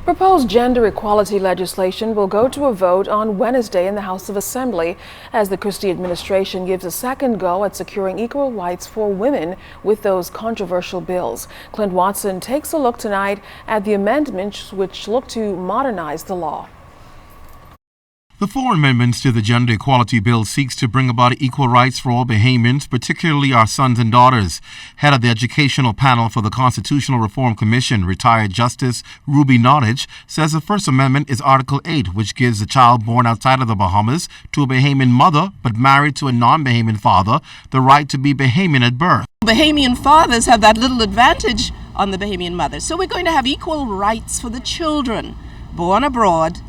Proposed gender equality legislation will go to a vote on Wednesday in the House of Assembly as the Christie administration gives a second go at securing equal rights for women with those controversial bills. Clint Watson takes a look tonight at the amendments which look to modernize the law. The four amendments to the Gender Equality Bill seeks to bring about equal rights for all Bahamians, particularly our sons and daughters. Head of the Educational Panel for the Constitutional Reform Commission, retired Justice Ruby Nottage, says the First Amendment is Article 8, which gives a child born outside of the Bahamas to a Bahamian mother but married to a non-Bahamian father the right to be Bahamian at birth. Bahamian fathers have that little advantage on the Bahamian mothers. So we're going to have equal rights for the children born abroad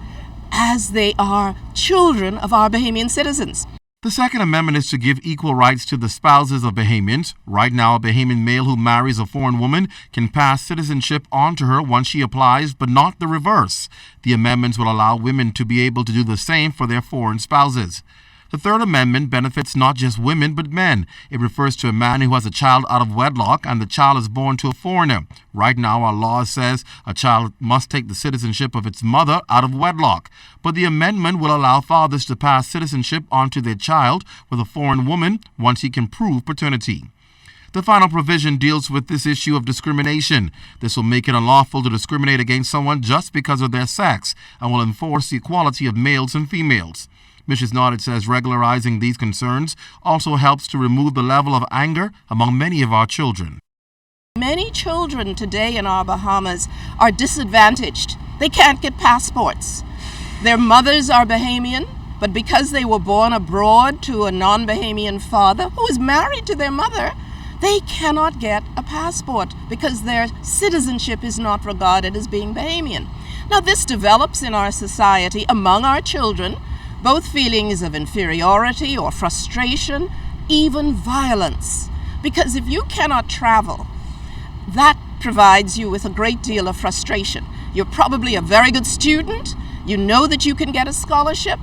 as they are children of our Bahamian citizens. The Second Amendment is to give equal rights to the spouses of Bahamians. Right now, a Bahamian male who marries a foreign woman can pass citizenship on to her once she applies, but not the reverse. The amendments will allow women to be able to do the same for their foreign spouses. The Third Amendment benefits not just women but men. It refers to a man who has a child out of wedlock and the child is born to a foreigner. Right now, our law says a child must take the citizenship of its mother out of wedlock. But the amendment will allow fathers to pass citizenship onto their child with a foreign woman once he can prove paternity. The final provision deals with this issue of discrimination. This will make it unlawful to discriminate against someone just because of their sex and will enforce the equality of males and females. Mrs. Nottage says regularizing these concerns also helps to remove the level of anger among many of our children. Many children today in our Bahamas are disadvantaged. They can't get passports. Their mothers are Bahamian, but because they were born abroad to a non-Bahamian father who is married to their mother, they cannot get a passport because their citizenship is not regarded as being Bahamian. Now, this develops in our society among our children, both feelings of inferiority or frustration, even violence. Because if you cannot travel, that provides you with a great deal of frustration. You're probably a very good student, you know that you can get a scholarship,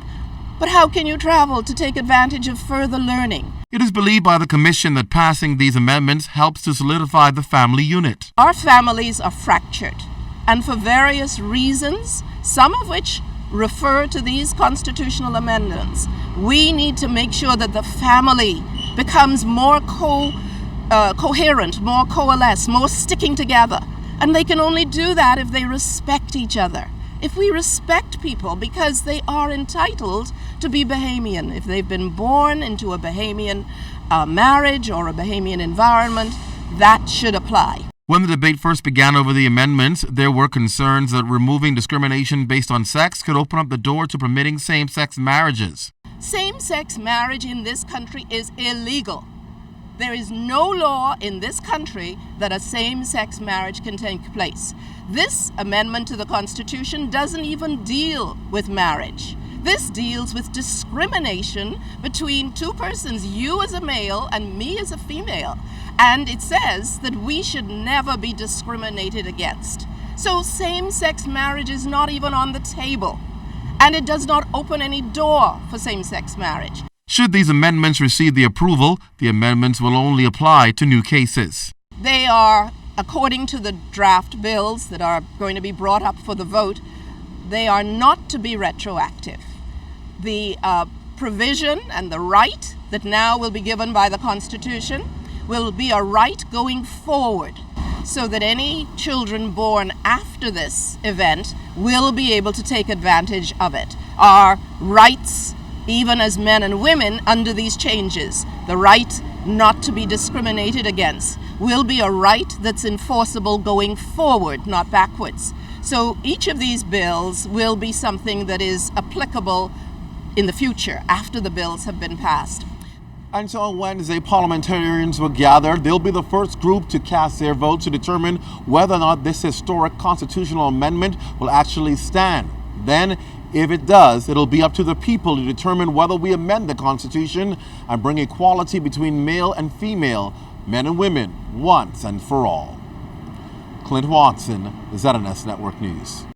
but how can you travel to take advantage of further learning? It is believed by the Commission that passing these amendments helps to solidify the family unit. Our families are fractured, and for various reasons, some of which refer to these constitutional amendments. We need to make sure that the family becomes more coherent, more coalesced, more sticking together. And they can only do that if they respect each other. If we respect people because they are entitled to be Bahamian, if they've been born into a Bahamian marriage or a Bahamian environment, that should apply. When the debate first began over the amendments, there were concerns that removing discrimination based on sex could open up the door to permitting same-sex marriages. Same-sex marriage in this country is illegal. There is no law in this country that a same-sex marriage can take place. This amendment to the Constitution doesn't even deal with marriage. This deals with discrimination between two persons, you as a male and me as a female. And it says that we should never be discriminated against. So same-sex marriage is not even on the table. And it does not open any door for same-sex marriage. Should these amendments receive the approval, the amendments will only apply to new cases. They are, according to the draft bills that are going to be brought up for the vote, they are not to be retroactive. The provision and the right that now will be given by the Constitution will be a right going forward so that any children born after this event will be able to take advantage of it. Our rights, even as men and women under these changes, the right not to be discriminated against, will be a right that's enforceable going forward, not backwards. So each of these bills will be something that is applicable in the future after the bills have been passed. And so on Wednesday, parliamentarians will gather. They'll be the first group to cast their vote to determine whether or not this historic constitutional amendment will actually stand. Then, if it does, it'll be up to the people to determine whether we amend the Constitution and bring equality between male and female, men and women, once and for all. Clint Watson, ZNS Network News.